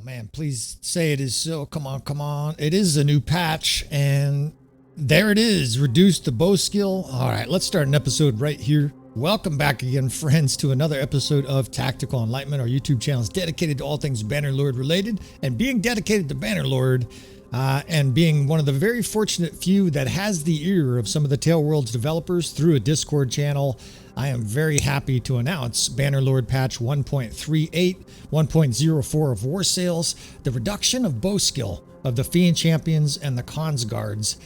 man, please say it is so. Come on, come on. It is a new patch, and there it is. Reduce the bow skill. All right, let's start an episode right here. Welcome back again, friends, to another episode of Tactical Enlightenment. Our YouTube channel is dedicated to all things Bannerlord related, and being dedicated to Bannerlord and being one of the very fortunate few that has the ear of some of the Taleworlds developers through a Discord channel, I am very happy to announce Bannerlord patch 1.38, 1.04 of War Sails, the reduction of bow skill of the Fian champions and the Khans guards.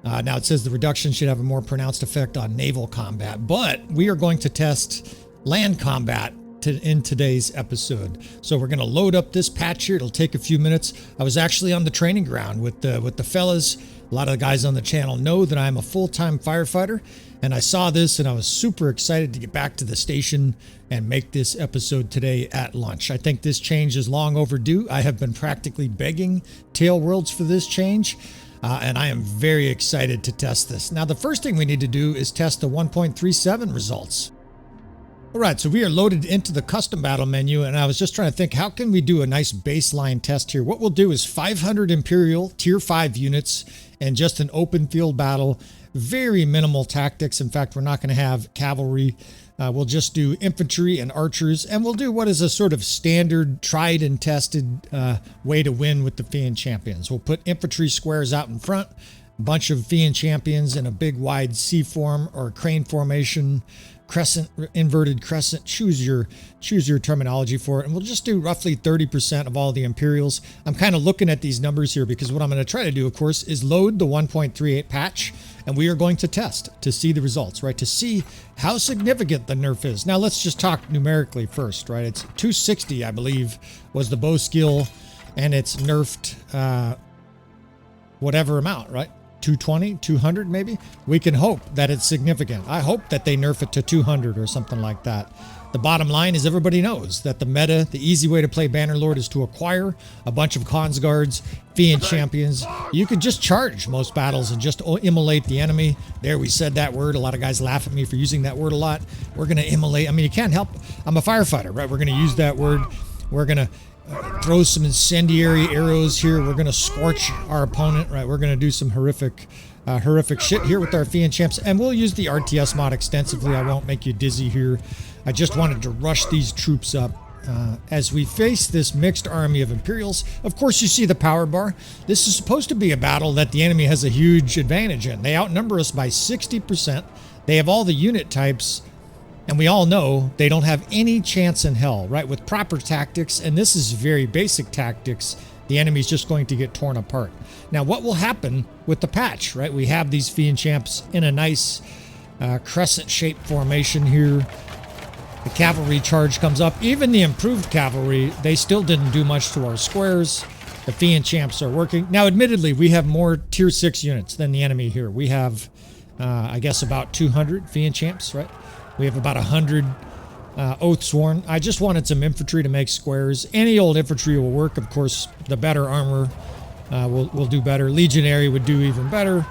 Now it says the reduction should have a more pronounced effect on naval combat, but we are going to test land combat in today's episode. So we're going to load up this patch here. It'll take a few minutes. I was actually on the training ground with the fellas. A lot of the guys on the channel know that I'm a full-time firefighter, and I saw this and I was super excited to get back to the station and make this episode today at lunch. I think this change is long overdue. I have been practically begging Taleworlds for this change. And I am very excited to test this. Now, the first thing we need to do is test the 1.37 results. All right, so we are loaded into the custom battle menu, and I was just trying to think, how can we do a nice baseline test here? What we'll do is 500 Imperial Tier 5 units and just an open field battle. Very minimal tactics. In fact, we're not going to have cavalry. We'll just do infantry and archers, and we'll do what is a sort of standard, tried and tested way to win with the Fian champions. We'll put infantry squares out in front, a bunch of Fian champions in a big wide C form or crane formation, crescent, inverted crescent, choose your terminology for it, and we'll just do roughly 30% of all the Imperials. I'm kind of looking at these numbers here because what I'm going to try to do, of course, is load the 1.38 patch, and we are going to test to see the results, right? To see how significant the nerf is. Now, let's just talk numerically first, right? It's 260, I believe, was the bow skill, and it's nerfed whatever amount, right? 220, 200 maybe? We can hope that it's significant. I hope that they nerf it to 200 or something like that. The bottom line is everybody knows that the meta, the easy way to play Bannerlord is to acquire a bunch of Khans guards, Fian champions. You could just charge most battles and just immolate the enemy. There, we said that word. A lot of guys laugh at me for using that word a lot. We're going to immolate. I mean, you can't help. I'm a firefighter, right? We're going to use that word. We're going to throw some incendiary arrows here. We're going to scorch our opponent, right? We're going to do some horrific shit here with our Fian champs, and we'll use the RTS mod extensively. I won't make you dizzy here. I just wanted to rush these troops up as we face this mixed army of Imperials. Of course, you see the power bar. This is supposed to be a battle that the enemy has a huge advantage in. They outnumber us by 60%. They have all the unit types, and we all know they don't have any chance in hell, right? With proper tactics, and this is very basic tactics, the enemy's just going to get torn apart. Now, what will happen with the patch, right? We have these Fian champs in a nice crescent-shaped formation here. The cavalry charge comes up. Even the improved cavalry, they still didn't do much to our squares. The Fian champs are working. Now, admittedly, we have more Tier 6 units than the enemy here. We have, I guess, about 200 Fian champs, right? We have about 100 Oathsworn. I just wanted some infantry to make squares. Any old infantry will work. Of course, the better armor will do better. Legionary would do even better.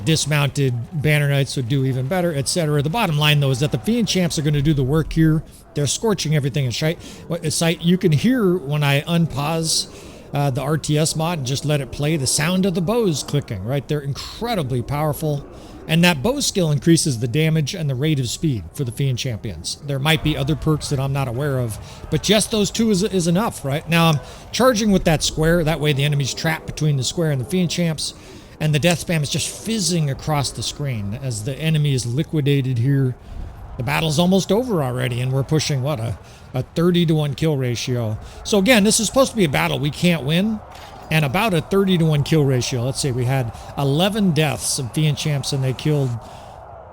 Dismounted Banner Knights would do even better, etc. The bottom line, though, is that the Fian champs are going to do the work here. They're scorching everything in sight. You can hear when I unpause the RTS mod and just let it play, the sound of the bows clicking, right? They're incredibly powerful. And that bow skill increases the damage and the rate of speed for the Fian champions. There might be other perks that I'm not aware of, but just those two is enough, right? Now I'm charging with that square. That way the enemy's trapped between the square and the Fian champs, and the death spam is just fizzing across the screen as the enemy is liquidated here. The battle's almost over already, and we're pushing, what, a 30-to-1 kill ratio. So again, this is supposed to be a battle we can't win, and about a 30-to-1 kill ratio. Let's say we had 11 deaths of Fian champs, and they killed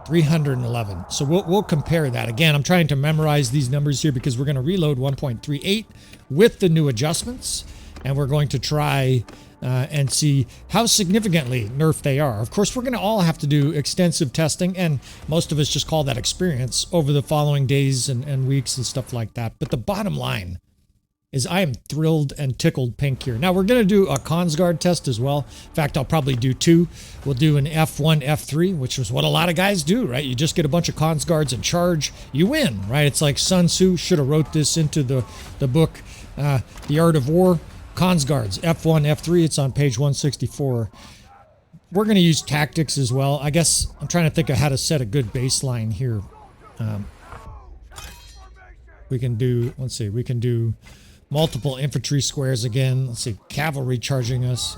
311. So we'll compare that. Again, I'm trying to memorize these numbers here because we're going to reload 1.38 with the new adjustments, and we're going to try and see how significantly nerfed they are. Of course, we're going to all have to do extensive testing, and most of us just call that experience over the following days and weeks and stuff like that. But the bottom line is I am thrilled and tickled pink here. Now, we're going to do a Khans guard test as well. In fact, I'll probably do two. We'll do an F1, F3, which is what a lot of guys do, right? You just get a bunch of Khans guards and charge. You win, right? It's like Sun Tzu should have wrote this into the book The Art of War, Cons Guards, F1, F3. It's on page 164. We're going to use tactics as well. I guess I'm trying to think of how to set a good baseline here. We can do, let's see, we can do multiple infantry squares again. Let's see, cavalry charging us.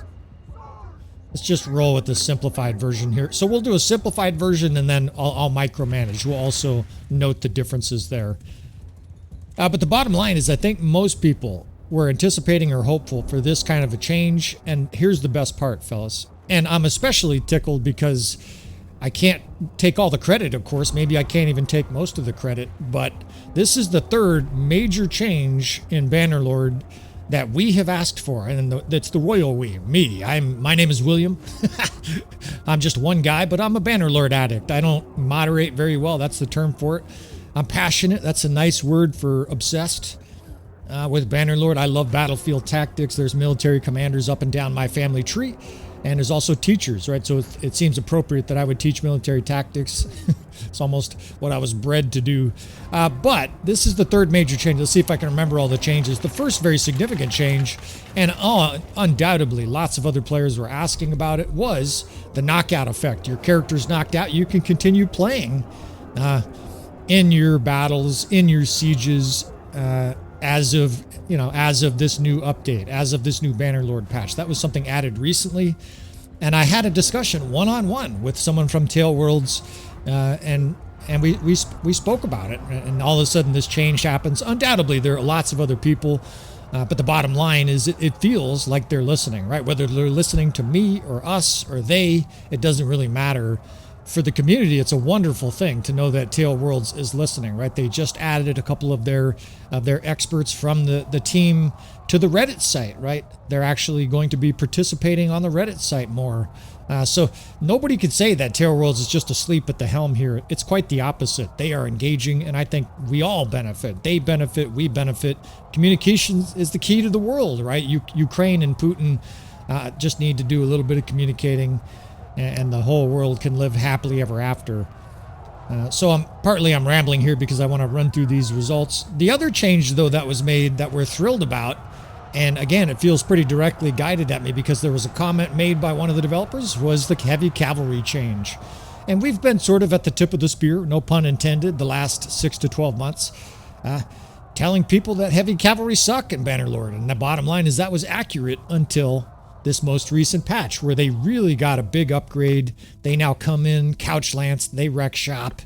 Let's just roll with the simplified version here. So we'll do a simplified version and then I'll micromanage. We'll also note the differences there. But the bottom line is I think most people were anticipating or hopeful for this kind of a change. And here's the best part, fellas. And I'm especially tickled because I can't take all the credit, of course. Maybe I can't even take most of the credit. But this is the third major change in Bannerlord that we have asked for, and that's the royal we, me. My name is William. I'm just one guy, but I'm a Bannerlord addict. I don't moderate very well. That's the term for it. I'm passionate. That's a nice word for obsessed with Bannerlord. I love battlefield tactics. There's military commanders up and down my family tree, and there's also teachers, right? So it seems appropriate that I would teach military tactics. It's almost what I was bred to do. But this is the third major change. Let's see if I can remember all the changes. The first very significant change, and undoubtedly lots of other players were asking about it, was the knockout effect. Your character's knocked out. You can continue playing in your battles, in your sieges, as of this new update, as of this new Bannerlord patch. That was something added recently. And I had a discussion one-on-one with someone from Taleworlds, and we spoke about it, and all of a sudden this change happens. Undoubtedly, there are lots of other people, but the bottom line is it feels like they're listening, right? Whether they're listening to me or us or they, it doesn't really matter. For the community, it's a wonderful thing to know that Taleworlds is listening, right? They just added a couple of their experts from the team to the Reddit site, right? They're actually going to be participating on the Reddit site more. So nobody could say that Taleworlds is just asleep at the helm here. It's quite the opposite. They are engaging, and I think we all benefit. They benefit, we benefit. Communications is the key to the world, right? Ukraine and Putin just need to do a little bit of communicating, and the whole world can live happily ever after. So I'm rambling here because I want to run through these results. The other change, though, that was made that we're thrilled about, and again, it feels pretty directly guided at me because there was a comment made by one of the developers, was the heavy cavalry change. And we've been sort of at the tip of the spear, no pun intended, the last 6 to 12 months, telling people that heavy cavalry suck in Bannerlord. And the bottom line is that was accurate until this most recent patch, where they really got a big upgrade. They now come in, couch lance, they wreck shop,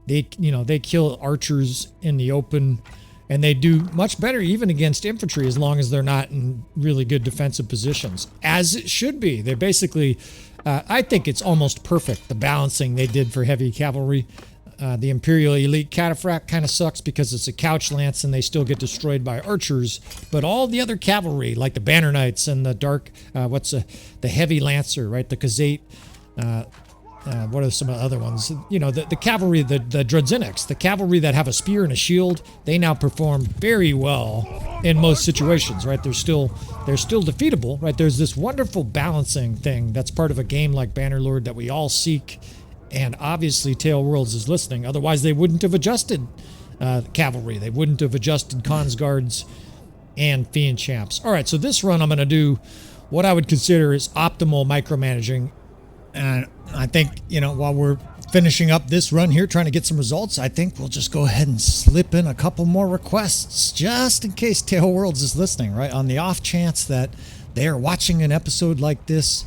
they kill archers in the open, and they do much better even against infantry as long as they're not in really good defensive positions, as it should be. They're basically, I think it's almost perfect, the balancing they did for heavy cavalry. The Imperial Elite Cataphract kind of sucks because it's a couch lance and they still get destroyed by archers. But all the other cavalry, like the Banner Knights and the Dark, the Heavy Lancer, right? The Kazate, what are some of the other ones? You know, the cavalry, the Drudziniks, the cavalry that have a spear and a shield, they now perform very well in most situations, right? They're still defeatable, right? There's this wonderful balancing thing that's part of a game like Bannerlord that we all seek. And obviously Taleworlds is listening. Otherwise, they wouldn't have adjusted cavalry. They wouldn't have adjusted Cons Guards and Fian Champs. All right, so this run I'm going to do what I would consider is optimal micromanaging. And I think, while we're finishing up this run here, trying to get some results, I think we'll just go ahead and slip in a couple more requests just in case Taleworlds is listening, right? On the off chance that they are watching an episode like this.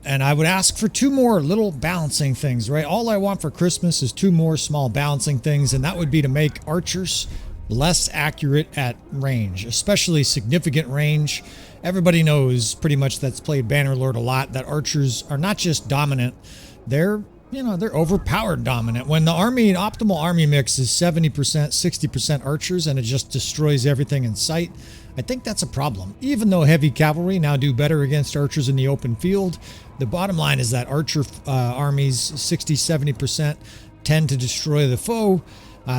And I would ask for 2 more little balancing things, right? All I want for Christmas is 2 more small balancing things, and that would be to make archers less accurate at range, especially significant range. Everybody knows pretty much that's played Bannerlord a lot that archers are not just dominant, they're overpowered dominant. When the optimal army mix is 70%, 60% archers and it just destroys everything in sight, I think that's a problem. Even though heavy cavalry now do better against archers in the open field, the bottom line is that archer armies, 60, 70%, tend to destroy the foe.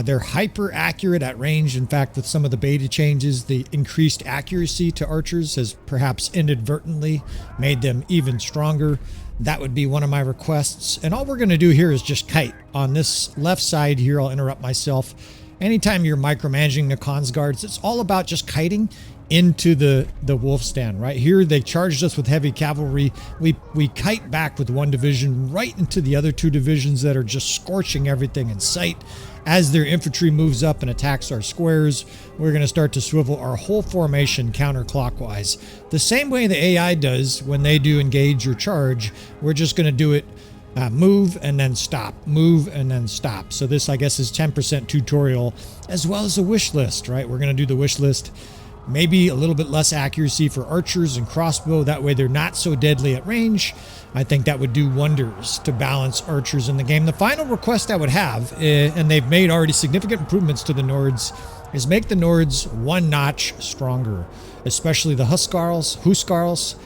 They're hyper accurate at range. In fact, with some of the beta changes, the increased accuracy to archers has perhaps inadvertently made them even stronger. That would be one of my requests. And all we're going to do here is just kite. On this left side here, I'll interrupt myself. anytime you're micromanaging the cons guards, it's all about just kiting into the wolf stand. Right here, they charged us with heavy cavalry. We kite back with one division right into the other two divisions that are just scorching everything in sight. As their infantry moves up and attacks our squares, we're going to start to swivel our whole formation counterclockwise. The same way the AI does when they do engage or charge, we're just going to do it move and then stop, move and then stop. So this, I guess, is 10% tutorial as well as a wish list, right? We're going to do the wish list. Maybe a little bit less accuracy for archers and crossbow. That way they're not so deadly at range. I think that would do wonders to balance archers in the game. The final request I would have, and they've made already significant improvements to the Nords, is make the Nords one notch stronger, especially the Huskarls.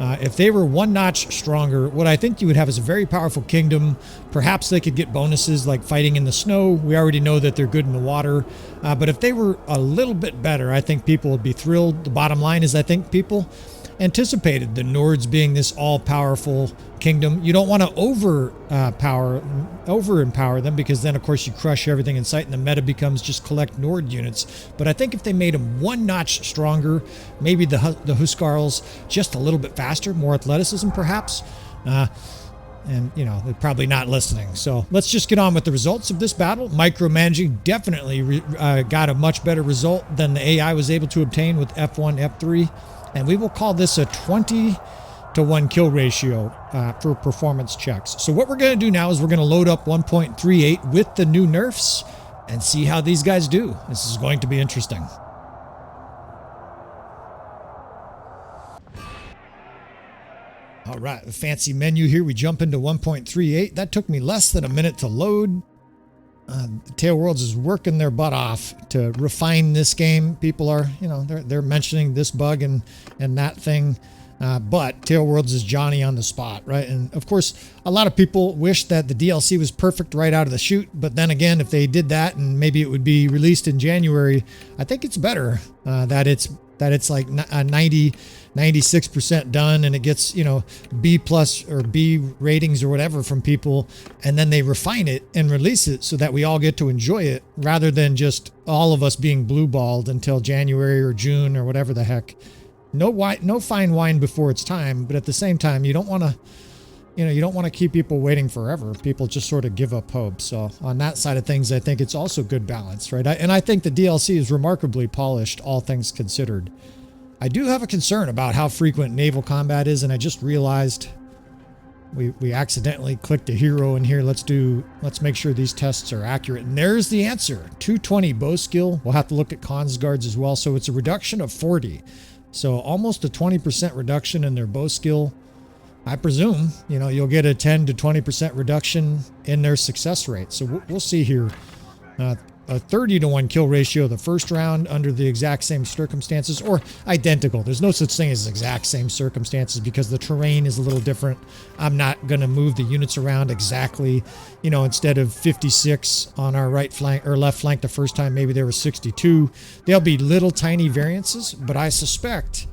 If they were one notch stronger, what I think you would have is a very powerful kingdom. Perhaps they could get bonuses like fighting in the snow. We already know that they're good in the water. But if they were a little bit better, I think people would be thrilled. The bottom line is I think people anticipated the Nords being this all-powerful kingdom. You don't want to over-empower them, because then, of course, you crush everything in sight and the meta becomes just collect Nord units. But I think if they made them one notch stronger, maybe the Huskarls just a little bit faster, more athleticism perhaps, and, you know, they're probably not listening. So let's just get on with the results of this battle. Micromanaging definitely got a much better result than the AI was able to obtain with F1, F3. And we will call this a 20-to-1 kill ratio for performance checks. So what we're going to do now is we're going to load up 1.38 with the new nerfs and see how these guys do. This is going to be interesting. All right, the fancy menu here. We jump into 1.38. That took me less than a minute to load. Taleworlds is working their butt off to refine this game. People are, you know, they're mentioning this bug and that thing. But Taleworlds is Johnny on the spot, right? And of course, a lot of people wish that the DLC was perfect right out of the chute. But then again, if they did that and maybe it would be released in January, I think it's better that it's like a 96% done and it gets, you know, B+ or B ratings or whatever from people, and then they refine it and release it so that we all get to enjoy it, rather than just all of us being blue-balled until January or June or whatever the heck. No fine wine before it's time, but at the same time, you don't want to, you know, you don't want to keep people waiting forever. People just sort of give up hope. So on that side of things, I think it's also good balance, right? And I think the DLC is remarkably polished, all things considered. I do have a concern about how frequent naval combat is, and I just realized we accidentally clicked a hero in here. Let's make sure these tests are accurate. And there's the answer. 220 bow skill. We'll have to look at cons guards as well. So it's a reduction of 40. So almost a 20% reduction in their bow skill. I presume, you know, you'll get a 10 to 20% reduction in their success rate. So we'll see here. A 30-to-1 kill ratio the first round under the exact same circumstances, or identical. There's no such thing as exact same circumstances because the terrain is a little different. I'm not going to move the units around exactly. You know, instead of 56 on our right flank or left flank the first time, maybe there were 62. There'll be little tiny variances, but I suspect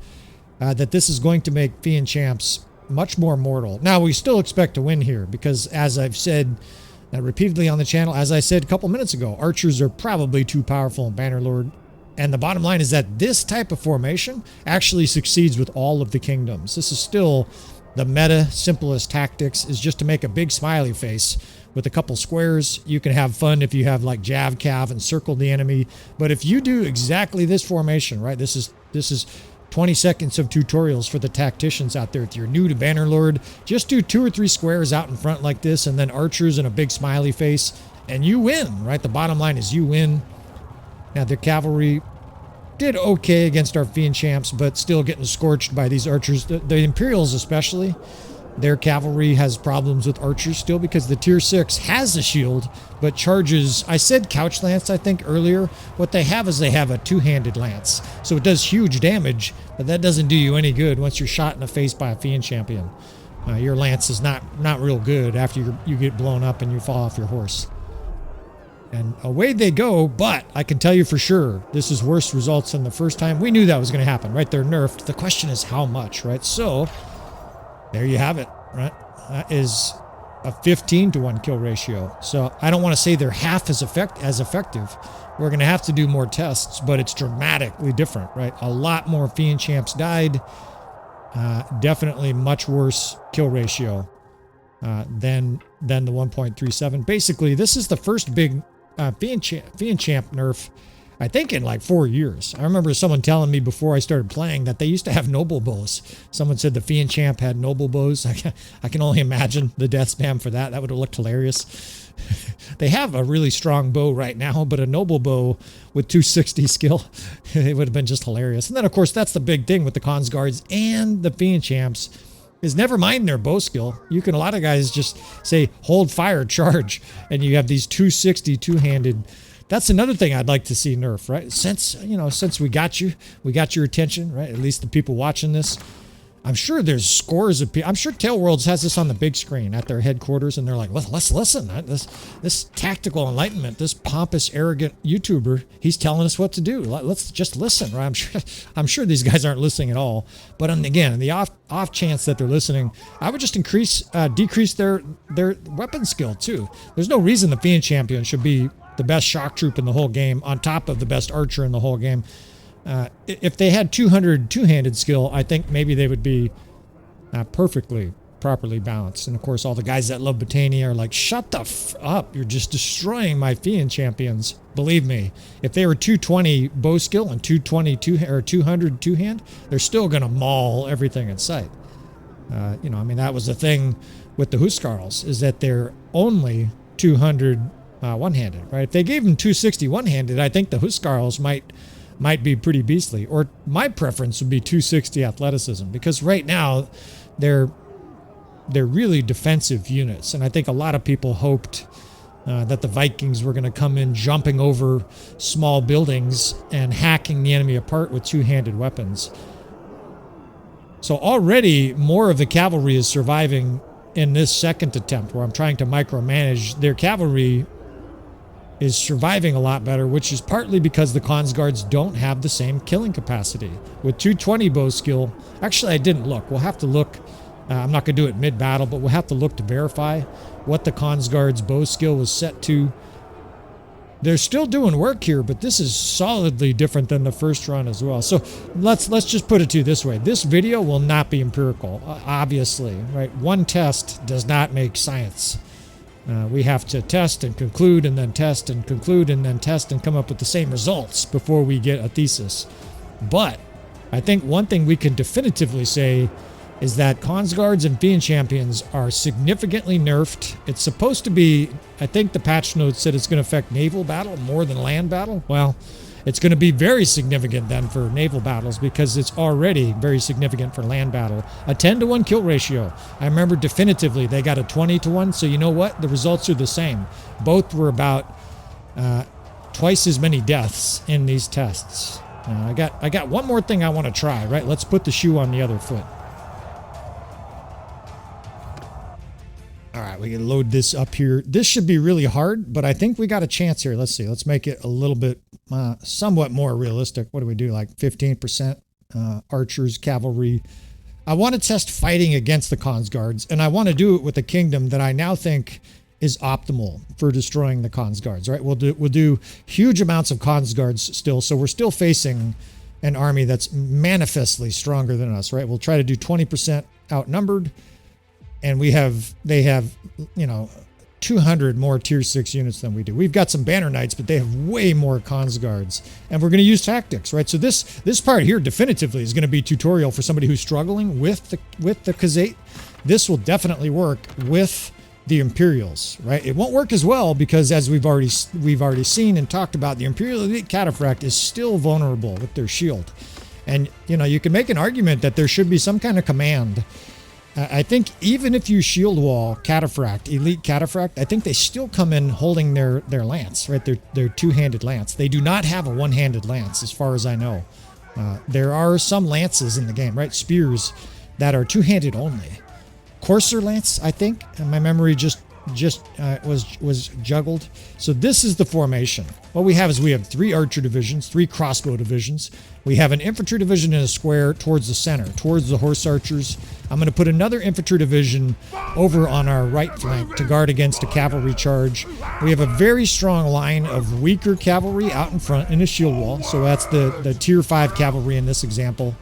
that this is going to make Fian champs much more mortal. Now, we still expect to win here because, as I've said repeatedly on the channel, as I said a couple minutes ago, archers are probably too powerful in Bannerlord. And the bottom line is that this type of formation actually succeeds with all of the kingdoms. This is still the meta simplest tactics, is just to make a big smiley face with a couple squares. You can have fun if you have like Jav Cav and circle the enemy. But if you do exactly this formation, right, this is 20 seconds of tutorials for the tacticians out there. If you're new to Bannerlord, just do 2 or 3 squares out in front like this, and then archers and a big smiley face, and you win, right? The bottom line is you win. Now, the cavalry did okay against our Fian champs, but still getting scorched by these archers. The Imperials especially, their cavalry has problems with archers still because the tier 6 has a shield, but charges, I said couch lance, I think, earlier. What they have is they have a two-handed lance. So it does huge damage, but that doesn't do you any good once you're shot in the face by a Fian champion. Your lance is not real good after you get blown up and you fall off your horse. And away they go, but I can tell you for sure, this is worse results than the first time. We knew that was going to happen, right? They're nerfed. The question is how much, right? So there you have it, right? That is a 15 to 1 kill ratio. So I don't want to say they're half as effective. We're going to have to do more tests, but it's dramatically different, right? A lot more Fian champs died. Definitely much worse kill ratio than the 1.37. Basically, this is the first big Fian champ nerf, I think, in like 4 years. I remember someone telling me before I started playing that they used to have noble bows. Someone said the Fian champ had noble bows. I can only imagine the death spam for that. That would have looked hilarious. They have a really strong bow right now, but a noble bow with 260 skill, it would have been just hilarious. And then, of course, that's the big thing with the cons guards and the Fian champs is never mind their bow skill. You can, a lot of guys just say, hold fire, charge, and you have these 260 two-handed. That's another thing I'd like to see nerf, right? Since we got your attention, right? At least the people watching this. I'm sure there's scores of people. I'm sure Taleworlds has this on the big screen at their headquarters, and they're like, let's listen. This tactical enlightenment, this pompous, arrogant YouTuber, he's telling us what to do. Let's just listen, right? I'm sure these guys aren't listening at all. But again, in the off chance that they're listening, I would just decrease their weapon skill too. There's no reason the Fian champion should be the best shock troop in the whole game on top of the best archer in the whole game. If they had 200 two-handed skill, I think maybe they would be properly balanced. And of course, all the guys that love Botania are like, shut the f up. You're just destroying my Fian champions. Believe me, if they were 220 bow skill and 200 two-hand, they're still going to maul everything in sight. I mean, that was the thing with the Huskarls, is that they're only 200 one-handed, right? If they gave them 260 one-handed, I think the Huskarls might be pretty beastly. Or my preference would be 260 athleticism, because right now they're really defensive units, and I think a lot of people hoped that the Vikings were going to come in jumping over small buildings and hacking the enemy apart with two-handed weapons. So already more of the cavalry is surviving in this second attempt where I'm trying to micromanage. Their cavalry is surviving a lot better, which is partly because the cons guards don't have the same killing capacity. With 220 bow skill, actually I didn't look. We'll have to look. I'm not going to do it mid-battle, but we'll have to look to verify what the cons guards bow skill was set to. They're still doing work here, but this is solidly different than the first run as well. So let's just put it to you this way. This video will not be empirical, obviously, right? One test does not make science. We have to test and conclude and then test and conclude and then test and come up with the same results before we get a thesis. But I think one thing we can definitively say is that cons guards and Fian champions are significantly nerfed. It's supposed to be, I think the patch notes said it's going to affect naval battle more than land battle. Well, it's going to be very significant then for naval battles, because it's already very significant for land battle. A 10 to 1 kill ratio. I remember definitively they got a 20 to 1. So you know what? The results are the same. Both were about twice as many deaths in these tests. I got one more thing I want to try, right? Let's put the shoe on the other foot. All right, we can load this up here. This should be really hard, but I think we got a chance here. Let's see. Let's make it a little bit somewhat more realistic. What do we do? Like 15% archers, cavalry. I want to test fighting against the cons guards, and I want to do it with a kingdom that I now think is optimal for destroying the cons guards, right? We'll do huge amounts of cons guards still, so we're still facing an army that's manifestly stronger than us, right? We'll try to do 20% outnumbered. And they have, 200 more tier 6 units than we do. We've got some banner knights, but they have way more cons guards. And we're going to use tactics, right? So this part here definitively is going to be tutorial for somebody who's struggling with the Khazate. This will definitely work with the Imperials, right? It won't work as well because, as we've already seen and talked about, the Imperial Elite Cataphract is still vulnerable with their shield. And, you can make an argument that there should be some kind of command. I think even if you shield wall Cataphract, Elite Cataphract, I think they still come in holding their lance, right? Their two-handed lance. They do not have a one-handed lance, as far as I know. There are some lances in the game, right? Spears that are two-handed only. Courser lance, I think. And my memory just was juggled. So this is the formation. What we have is we have 3 archer divisions, 3 crossbow divisions. We have an infantry division in a square towards the center, towards the horse archers. I'm going to put another infantry division over on our right flank to guard against a cavalry charge. We have a very strong line of weaker cavalry out in front in a shield wall. So that's the tier 5 cavalry in this example.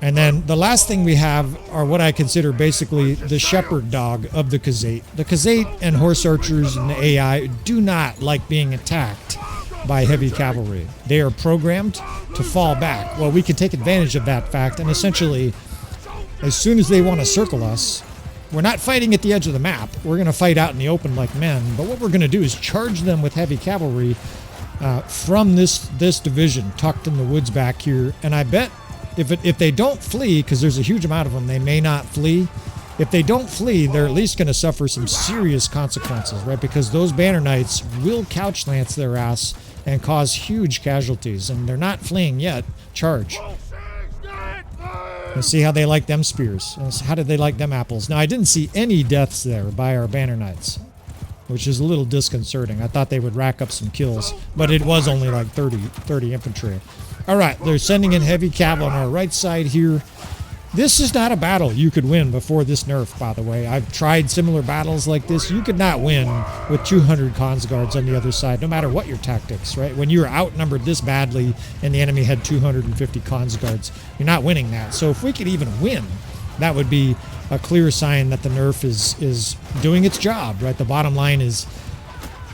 And then the last thing we have are what I consider basically the shepherd dog of the Khazate. The Khazate and horse archers and the AI do not like being attacked by heavy cavalry. They are programmed to fall back. Well, we can take advantage of that fact, and essentially, as soon as they want to circle us, we're not fighting at the edge of the map. We're going to fight out in the open like men, but what we're going to do is charge them with heavy cavalry from this division tucked in the woods back here, and I bet if they don't flee, because there's a huge amount of them, they may not flee. If they don't flee, they're at least going to suffer some serious consequences, right? Because those banner knights will couch lance their ass and cause huge casualties, and they're not fleeing yet. Charge. Let's see how they like them spears. How did they like them apples? Now, I didn't see any deaths there by our banner knights, which is a little disconcerting. I thought they would rack up some kills, but it was only like 30 infantry. All right, they're sending in heavy cav on our right side here. This is not a battle you could win before this nerf, by the way. I've tried similar battles like this. You could not win with 200 cons guards on the other side, no matter what your tactics, right? When you're outnumbered this badly and the enemy had 250 cons guards, you're not winning that. So if we could even win, that would be a clear sign that the nerf is doing its job, right? The bottom line is,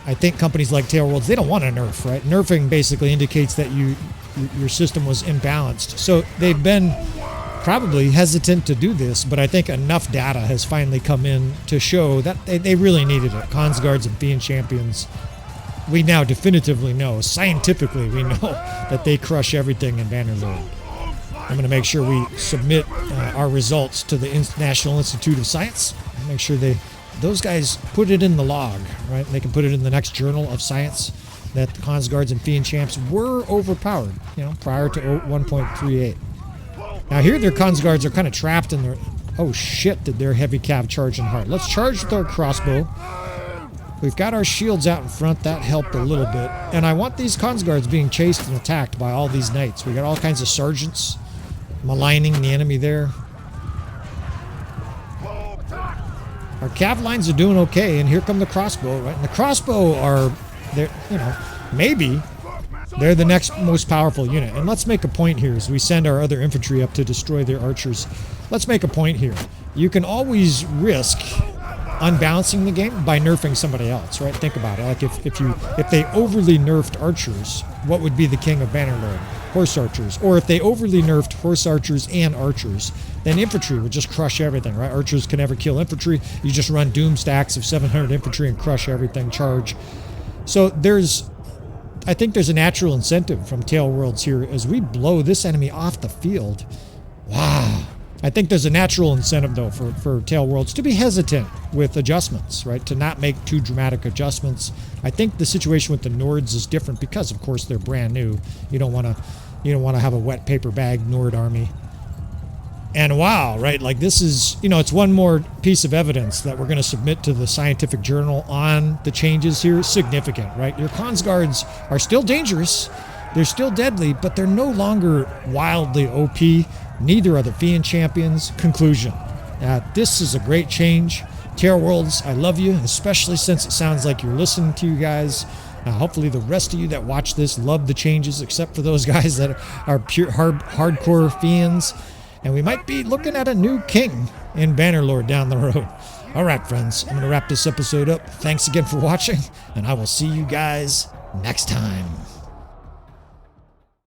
I think companies like Taleworlds, they don't want a nerf, right? Nerfing basically indicates that your system was imbalanced. So they've been probably hesitant to do this, but I think enough data has finally come in to show that they really needed it. Cons guards and Fian champions, we now definitively know, scientifically we know, that they crush everything in Bannerlord. I'm going to make sure we submit our results to the National Institute of Science. Make sure those guys put it in the log, right? They can put it in the next Journal of Science that the cons guards and Fian champs were overpowered, prior to 1.38. Now here their cons guards are kind of trapped in their... Oh shit, did their heavy cav charge in hard. Let's charge with our crossbow. We've got our shields out in front. That helped a little bit. And I want these cons guards being chased and attacked by all these knights. We got all kinds of sergeants maligning the enemy there. Our cav lines are doing okay, and here come the crossbow, right? And the crossbow are... They're, maybe they're the next most powerful unit. And let's make a point here as we send our other infantry up to destroy their archers. Let's make a point here. You can always risk unbalancing the game by nerfing somebody else, right? Think about it. Like if they overly nerfed archers, what would be the king of Bannerlord? Horse archers. Or if they overly nerfed horse archers and archers, then infantry would just crush everything, right? Archers can never kill infantry. You just run doom stacks of 700 infantry and crush everything, charge. So I think there's a natural incentive from Taleworlds here as we blow this enemy off the field. Wow. I think there's a natural incentive, though, for Taleworlds to be hesitant with adjustments, right? To not make too dramatic adjustments. I think the situation with the NORDS is different because, of course, they're brand new. You don't want to have a wet paper bag NORD army. And wow, right? Like this is, it's one more piece of evidence that we're going to submit to the scientific journal on the changes here. Significant, right? Your cons guards are still dangerous. They're still deadly, but they're no longer wildly OP. Neither are the Fian champions. Conclusion. This is a great change. Taleworlds, I love you, especially since it sounds like you're listening to you guys. Hopefully the rest of you that watch this love the changes, except for those guys that are pure hardcore Fians. And we might be looking at a new king in Bannerlord down the road. All right, friends, I'm going to wrap this episode up. Thanks again for watching, and I will see you guys next time.